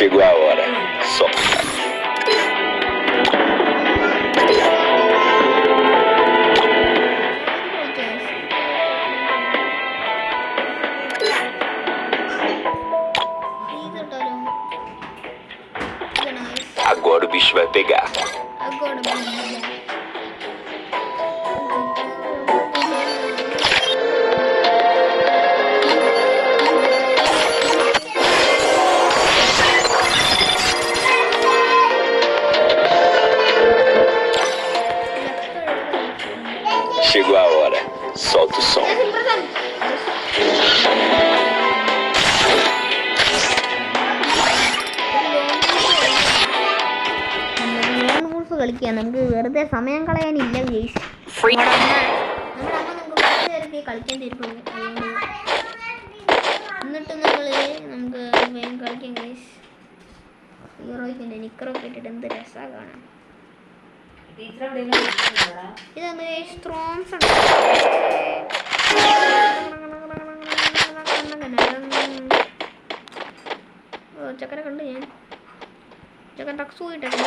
Chegou a hora. Solta. Agora o bicho vai pegar. Agora chegou a hora. Solta o som. കളിക്കാൻ നമുക്ക് വെറുതെ സമയം കളയാനില്ല guys. കളിക്കാൻ തരുള്ളൂ. എന്നിട്ട് നമുക്ക് വേഗം കളിക്കാം ഗെയ്സ്. ഹീറോയ്ക്കിൻ്റെ നിക്കറൊക്കെ ഇട്ടിട്ട് എന്ത് രസമാണ് കാണാൻ. ഇതാണ് സ്ട്രോങ്സ് ചക്കനെ കണ്ടു ഞാൻ. ചക്കൻ ടക്സ് പോയിട്ടൊക്കെ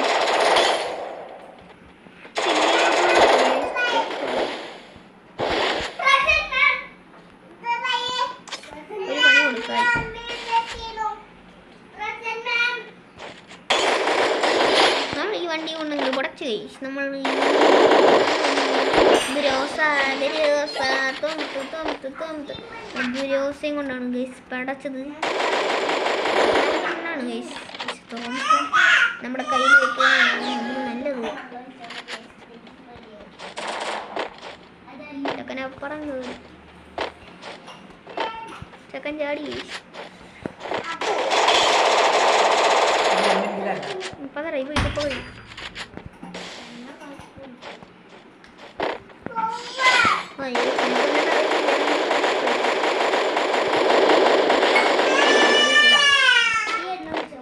വണ്ടി കൊണ്ടെങ്കിൽ പൊടച്ച് കഴിച്ചു നമ്മൾ. ഗുരോസയും കൊണ്ടാണ് ഗൈസ് പടച്ചത്. ഗൈസ് നമ്മുടെ കയ്യിൽ വെക്കുന്നതാണ് നല്ലത്. ചക്കനപ്പുറം കയറി ചക്കൻ ചാടി മുപ്പതരായി പോയി പോയി.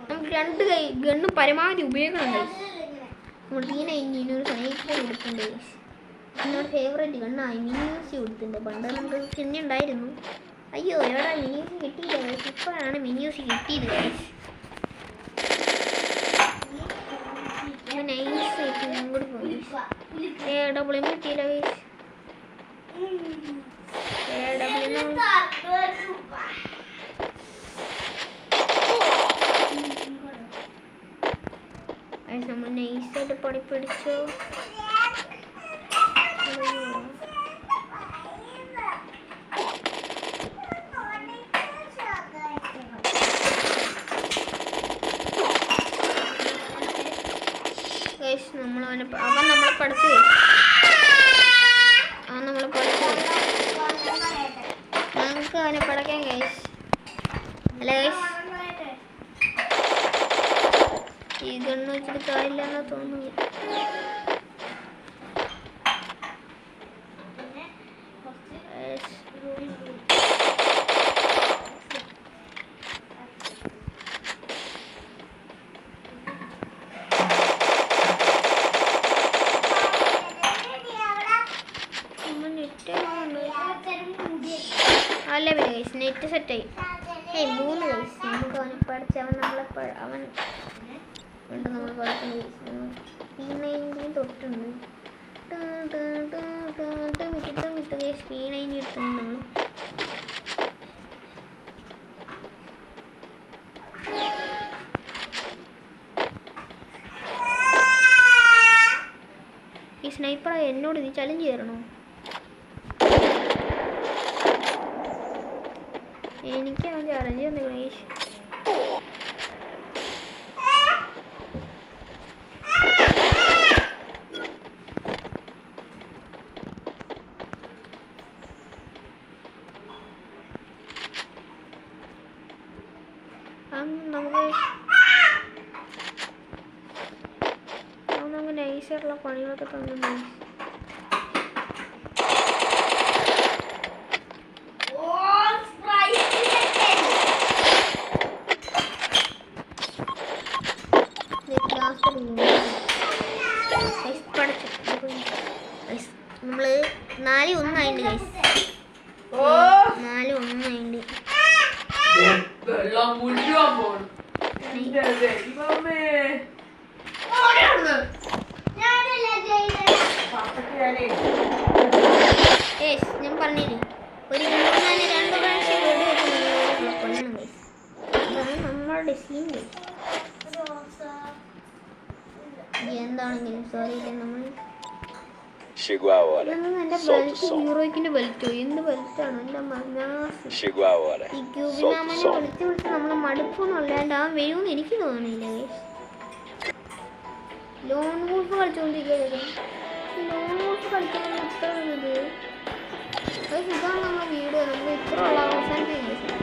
നമുക്ക് രണ്ട് ഗണ്ണ് പരമാവധി ഉപയോഗമുണ്ട്. നമ്മൾ തീനെ ഇനിയൊരു സ്നൈപ്പർ കൊടുക്കുന്നുണ്ട്. എന്നോട് ഫേവറേറ്റ് ഗണ്ണായി മിനിയൂസി കൊടുത്തിട്ടുണ്ട്. പണ്ട് നമുക്ക് പിന്നെ ഉണ്ടായിരുന്നു. അയ്യോ എവിടെ മിനിയൂസി കിട്ടിയില്ല. ഇപ്പോഴാണ് മിനിയൂസി കിട്ടിയത്. നൈസായിട്ട് അങ്ങോട്ട് പോയി. ഡബിൾ എം കിട്ടിയില്ല. നമ്മൾ നൈസായിട്ട് പണി പിടിച്ചു. അവൻ നമ്മളെ പഠിച്ചു. നമുക്ക് അവനെ പടക്കാൻ ഗൈസ്. അല്ല ഗൈസ് ഈ ഗണ്ണ് വെച്ചിട്ട് കാര്യമില്ലെന്ന് തോന്നുന്നു. അല്ല പിന്നെ ഗൈസ് നെറ്റ് സെറ്റായി. 3 ഗൈസ് നമുക്ക് അവനെ പഠിച്ച് അവൻ ഉണ്ട്. നമ്മൾ പഠിക്കുന്ന P90 തൊട്ടുണ്ട്. ഗൈസ് P90 എടുത്തുണ്ട് നമ്മൾ. ഈ സ്നൈപ്പർ എന്നോട് നീ ചലഞ്ച് ചെയ്യണോ? എനിക്ക് അവൻ ചലഞ്ച് തന്നെ ഗൈസ്. പണികളൊക്കെ തന്നു. നമ്മള് 4-1 ഗൈസ്. 4-1 ഞാൻ പറഞ്ഞില്ലേ ഒരു 2 പ്രാവശ്യം കൊല്ലണം ഗൈസ്. അതാണ് നമ്മളുടെ സീൻ ഗൈസ്. എന്താണെങ്കിലും സോറി നമ്മൾ Chegou a hora. എന്റെ Solta o ബെൽറ്റ് som. ഹീറോയ്ക്കിന്റെ ബെൽറ്റോ എന്ത് ബെൽറ്റാണ് എന്റെ മനാസ്. Chegou a hora. ഈ Solta o ക്യൂബിനാമനെ som. വിളിച്ച് നമ്മളെ മടുപ്പൊന്നും അല്ലാണ്ട് അവൻ വരുമെന്ന് എനിക്ക് തോന്നുന്നില്ല. ലോൺ വൂൾഫ് കളിച്ചോണ്ടിരിക്കുന്നത് ലോൺ വൂൾഫ് കളിക്കാൻ ഇത്ര ഇത് ഇതാണ് നമ്മളെ വീഡിയോ. നമ്മൾ ഇത്ര ഉള്ള അവസാനിപ്പിക്കും.